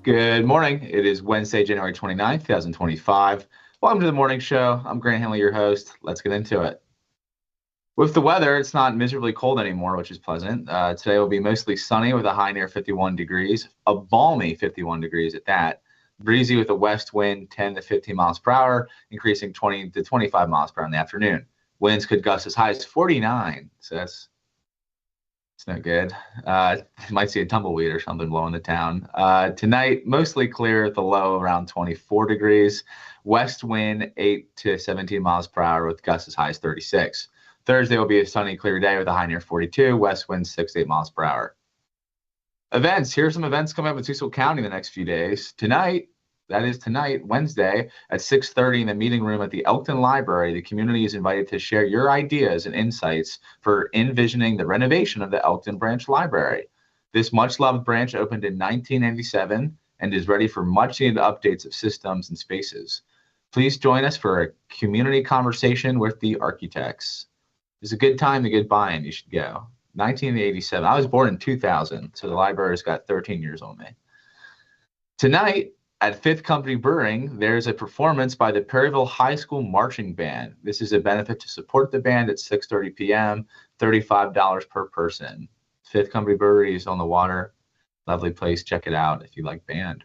Good morning. It is Wednesday, January 29th, 2025. Welcome to the morning show. I'm Grany Handley, your host. Let's get into it. With the weather, it's not miserably cold anymore, which is pleasant. Today will be mostly sunny with a high near 51 degrees, a balmy 51 degrees at that. Breezy with a west wind 10 to 15 miles per hour, increasing 20 to 25 miles per hour in the afternoon. Winds could gust as high as 49, so it's no good. You might see a tumbleweed or something blowing the town. Tonight, mostly clear, the low around 24 degrees. West wind 8 to 17 miles per hour with gusts as high as 36. Thursday will be a sunny, clear day with a high near 42. West wind 6 to 8 miles per hour. Events. Here are some events coming up in Cecil County in the next few days. Tonight, Wednesday, at 6:30 in the meeting room at the Elkton Library, the community is invited to share your ideas and insights for envisioning the renovation of the Elkton Branch Library. This much-loved branch opened in 1987 and is ready for much-needed updates of systems and spaces. Please join us for a community conversation with the architects. It's a good time to get by, and you should go. 1987. I was born in 2000, so the library's got 13 years on me. Tonight, at Fifth Company Brewing, there's a performance by the Perryville High School Marching Band. This is a benefit to support the band at 6:30 p.m., $35 per person. Fifth Company Brewery is on the water. Lovely place. Check it out if you like band.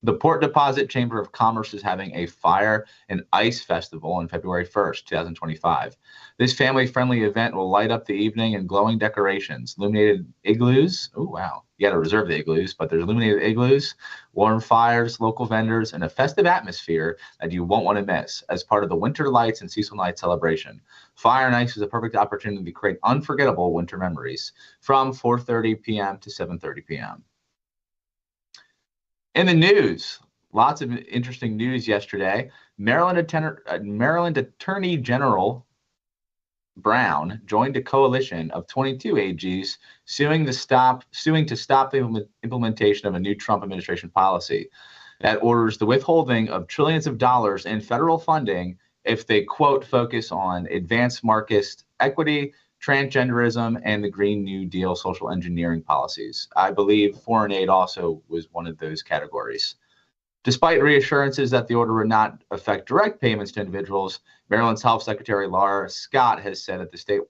The Port Deposit Chamber of Commerce is having a fire and ice festival on February 1st, 2025. This family-friendly event will light up the evening in glowing decorations, illuminated igloos. Oh, wow. You got to reserve the igloos, but there's illuminated igloos, warm fires, local vendors, and a festive atmosphere that you won't want to miss as part of the Winter Lights and Cecil Night celebration. Fire and ice is a perfect opportunity to create unforgettable winter memories from 4:30 p.m. to 7:30 p.m. In the news, lots of interesting news yesterday. Maryland Attorney General Brown joined a coalition of 22 AGs suing to stop the implementation of a new Trump administration policy that orders the withholding of trillions of dollars in federal funding if they, quote, focus on advanced market equity, transgenderism, and the Green New Deal social engineering policies. I believe foreign aid also was one of those categories. Despite reassurances that the order would not affect direct payments to individuals, Maryland's Health Secretary Laura Scott has said that the state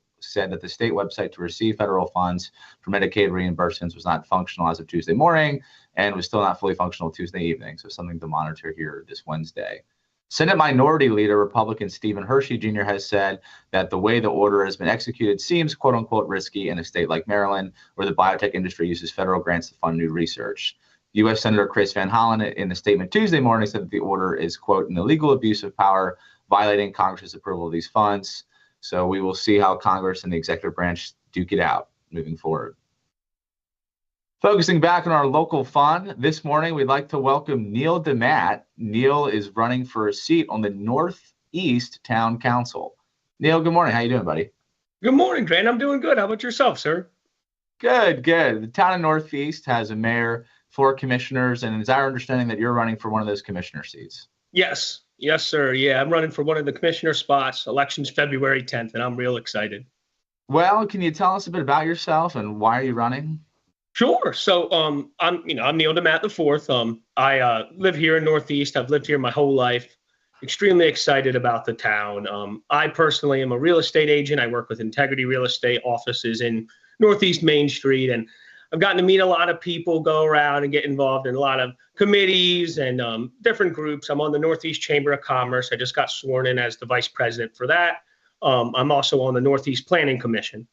website to receive federal funds for Medicaid reimbursements was not functional as of Tuesday morning and was still not fully functional Tuesday evening. So something to monitor here this Wednesday. Senate Minority Leader Republican Stephen Hershey Jr. has said that the way the order has been executed seems quote unquote risky in a state like Maryland, where the biotech industry uses federal grants to fund new research. U.S. Senator Chris Van Hollen in a statement Tuesday morning said that the order is, quote, an illegal abuse of power, violating Congress's approval of these funds. So we will see how Congress and the executive branch duke it out moving forward. Focusing back on our local fun, this morning we'd like to welcome Neil DeMatt. Neil is running for a seat on the Northeast Town Council. Neil, good morning. How you doing, buddy? Good morning, Grant. I'm doing good. How about yourself, sir? Good. The town of Northeast has a mayor, 4 commissioners, and it's our understanding that you're running for one of those commissioner seats. Yes, sir. Yeah, I'm running for one of the commissioner spots. Election's February 10th, and I'm real excited. Well, can you tell us a bit about yourself and why are you running? Sure. So, I'm Neil DeMatt the fourth. I live here in Northeast. I've lived here my whole life. Extremely excited about the town. I personally am a real estate agent. I work with Integrity Real Estate offices in Northeast Main Street, and I've gotten to meet a lot of people, go around and get involved in a lot of committees and different groups. I'm on the Northeast Chamber of Commerce. I just got sworn in as the vice president for that. I'm also on the Northeast Planning Commission.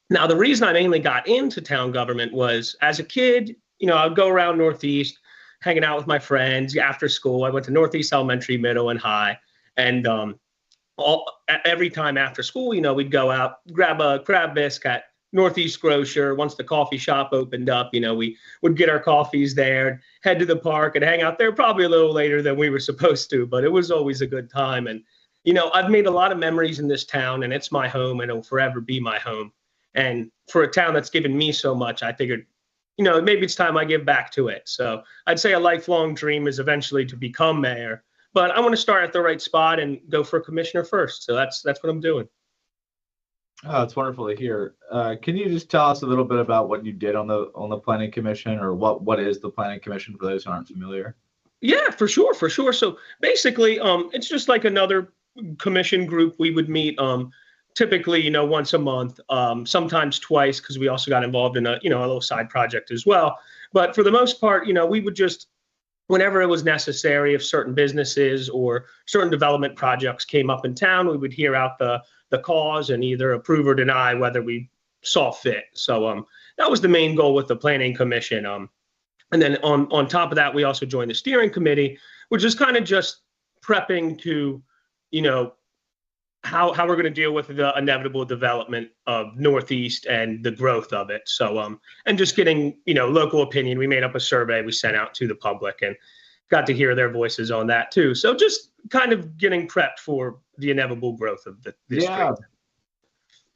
Now, the reason I mainly got into town government was as a kid, I'd go around Northeast, hanging out with my friends after school. I went to Northeast Elementary, Middle, and High. And every time after school, we'd go out, grab a crab biscuit at Northeast Grocer. Once the coffee shop opened up, we would get our coffees there, head to the park and hang out there probably a little later than we were supposed to. But it was always a good time. And, I've made a lot of memories in this town, and it's my home, and it'll forever be my home. And for a town that's given me so much, I figured, maybe it's time I give back to it. So I'd say a lifelong dream is eventually to become mayor. But I want to start at the right spot and go for commissioner first. So that's what I'm doing. Oh, it's wonderful to hear. Can you just tell us a little bit about what you did on the planning commission, or what is the planning commission for those who aren't familiar? Yeah, for sure, for sure. So basically, it's just like another commission group. We would meet typically, once a month, sometimes twice, because we also got involved in a little side project as well. But for the most part, we would just, whenever it was necessary, if certain businesses or certain development projects came up in town, we would hear out the cause and either approve or deny whether we saw fit. So that was the main goal with the planning commission. And then on top of that, we also joined the steering committee, which is kind of just prepping to, you know, how we're going to deal with the inevitable development of Northeast and the growth of it. So and just getting, local opinion. We made up a survey we sent out to the public and got to hear their voices on that too. So just kind of getting prepped for the inevitable growth of the district. Yeah.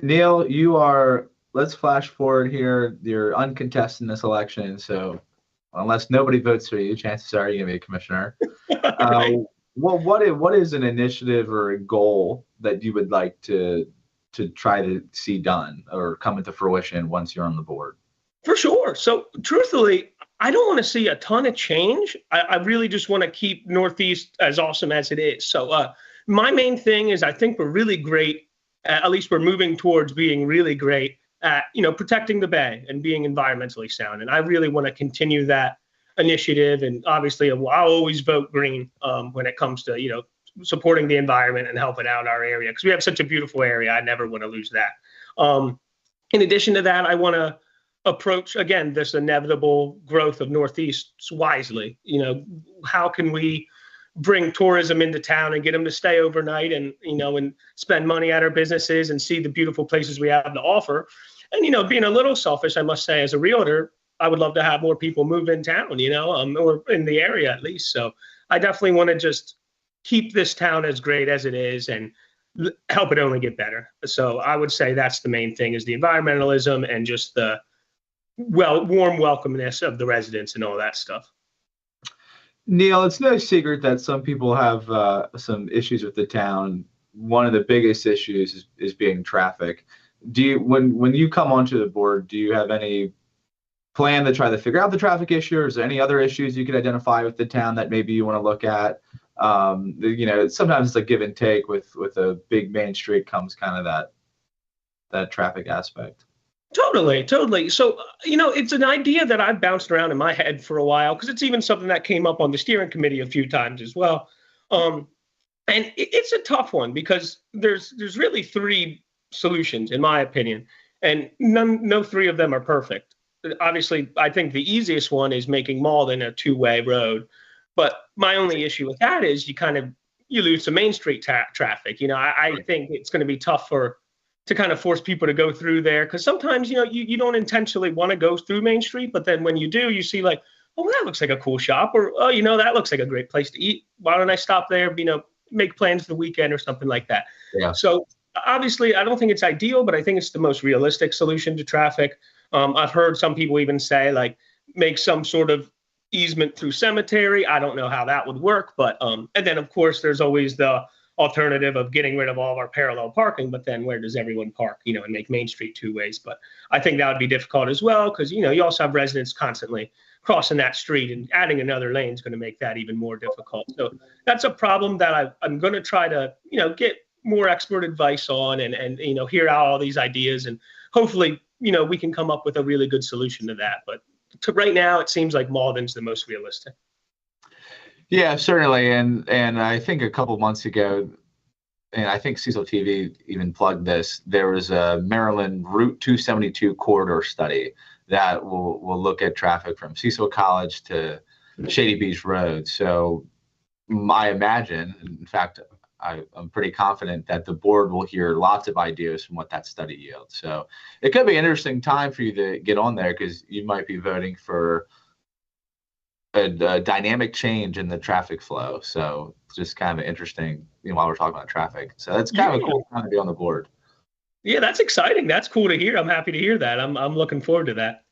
Neil, you are, let's flash forward here. You're uncontested in this election, so unless nobody votes for you, chances are you're going to be a commissioner. Right. Well, what is an initiative or a goal that you would like to try to see done or come into fruition once you're on the board? For sure. So truthfully, I don't want to see a ton of change. I really just want to keep Northeast as awesome as it is. So my main thing is I think we're really great. At least we're moving towards being really great at, protecting the bay and being environmentally sound. And I really want to continue that initiative. And obviously, I'll always vote green when it comes to, supporting the environment and helping out our area because we have such a beautiful area. I never want to lose that. In addition to that, I want to approach again this inevitable growth of Northeast wisely. How can we bring tourism into town and get them to stay overnight and and spend money at our businesses and see the beautiful places we have to offer? And being a little selfish, I must say, as a realtor, I would love to have more people move in town, or in the area at least. So I definitely want to just keep this town as great as it is and help it only get better. So I would say that's the main thing is the environmentalism and just the warm welcomeness of the residents and all that stuff. Neil, it's no secret that some people have some issues with the town. One of the biggest issues is being traffic. Do you, when you come onto the board, do you have any plan to try to figure out the traffic issue, or is there any other issues you could identify with the town that maybe you want to look at? Sometimes it's a give and take with a big main street comes kind of that traffic aspect. Totally. So, it's an idea that I've bounced around in my head for a while because it's even something that came up on the steering committee a few times as well. And it's a tough one because there's really three solutions, in my opinion, and no three of them are perfect. Obviously, I think the easiest one is making Malden a two-way road. But my only issue with that is you lose some Main Street traffic. I think it's going to be tough to kind of force people to go through there because sometimes, you don't intentionally want to go through Main Street. But then when you do, you see like, oh, that looks like a cool shop, or, oh, that looks like a great place to eat. Why don't I stop there, make plans for the weekend or something like that. Yeah. So obviously, I don't think it's ideal, but I think it's the most realistic solution to traffic. I've heard some people even say like make some sort of easement through cemetery. I don't know how that would work, but and then of course there's always the alternative of getting rid of all of our parallel parking, but then where does everyone park, and make Main Street two ways? But I think that would be difficult as well because, you also have residents constantly crossing that street, and adding another lane is going to make that even more difficult. So that's a problem that I'm going to try to, get more expert advice on and hear out all these ideas, and hopefully, we can come up with a really good solution to that. But right now, it seems like Malden's the most realistic. Yeah, certainly. And I think a couple months ago, and I think Cecil TV even plugged this, there was a Maryland Route 272 corridor study that will look at traffic from Cecil College to Shady Beach Road. So I imagine, in fact, I'm pretty confident that the board will hear lots of ideas from what that study yields. So it could be an interesting time for you to get on there because you might be voting for a dynamic change in the traffic flow. So it's just kind of interesting, while we're talking about traffic. So that's kind of a cool time to be on the board. Yeah, that's exciting. That's cool to hear. I'm happy to hear that. I'm looking forward to that.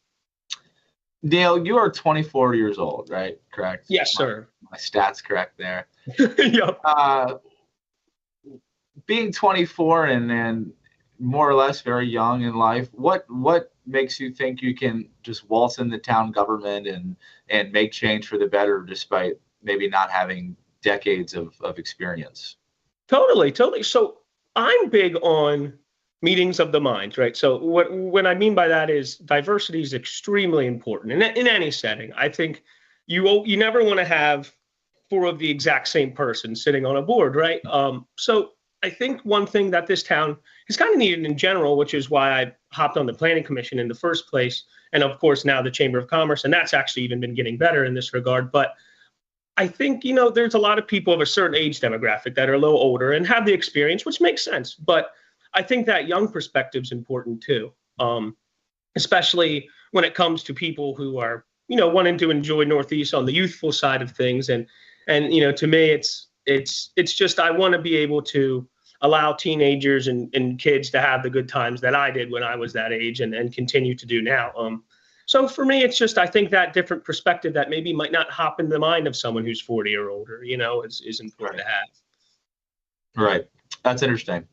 Neil, you are 24 years old, right? Correct? Yes, sir. My stats correct there. Yep. Being 24 and then more or less very young in life. What makes you think you can just waltz in the town government and make change for the better, despite maybe not having decades of experience? Totally, totally. So I'm big on meetings of the minds, right? So what I mean by that is diversity is extremely important in any setting. I think you never want to have four of the exact same person sitting on a board, right? So I think one thing that this town has kind of needed in general, which is why I hopped on the planning commission in the first place, and of course now the Chamber of Commerce, and that's actually even been getting better in this regard. But I think, there's a lot of people of a certain age demographic that are a little older and have the experience, which makes sense. But I think that young perspective is important too, especially when it comes to people who are, wanting to enjoy Northeast on the youthful side of things. And to me, it's just I want to be able to allow teenagers and kids to have the good times that I did when I was that age and continue to do now. So for me, it's just I think that different perspective that maybe might not hop in the mind of someone who's 40 or older, is important to have. Right. That's interesting.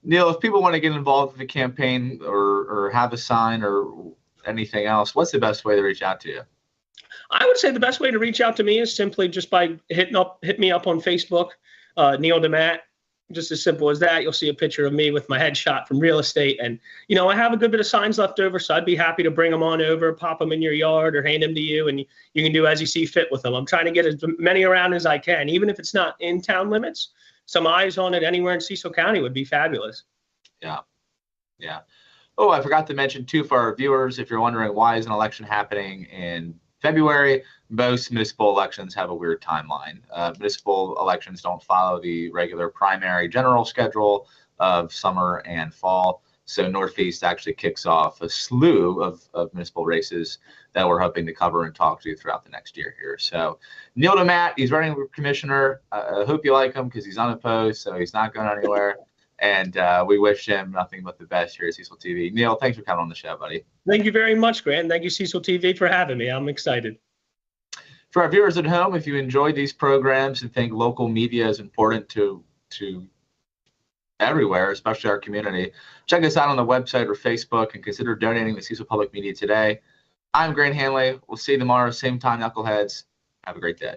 Neil, if people want to get involved with the campaign or have a sign or anything else, what's the best way to reach out to you? I would say the best way to reach out to me is simply just by hit me up on Facebook, Neil DeMatt. Just as simple as that. You'll see a picture of me with my headshot from real estate. And, I have a good bit of signs left over, so I'd be happy to bring them on over, pop them in your yard or hand them to you, and you can do as you see fit with them. I'm trying to get as many around as I can, even if it's not in town limits. Some eyes on it anywhere in Cecil County would be fabulous. Yeah. Yeah. Oh, I forgot to mention, too, for our viewers, if you're wondering why is an election happening in February, most municipal elections have a weird timeline. Municipal elections don't follow the regular primary general schedule of summer and fall. So Northeast actually kicks off a slew of municipal races that we're hoping to cover and talk to throughout the next year here. So Neil DeMatt, he's running for commissioner. I hope you like him because he's unopposed, so he's not going anywhere. And we wish him nothing but the best here at Cecil TV. Neil, thanks for coming on the show, buddy. Thank you very much, Grant. Thank you, Cecil TV, for having me. I'm excited. For our viewers at home, if you enjoy these programs and think local media is important to everywhere, especially our community, check us out on the website or Facebook and consider donating to Cecil Public Media today. I'm Grany Handley. We'll see you tomorrow, same time, knuckleheads. Have a great day.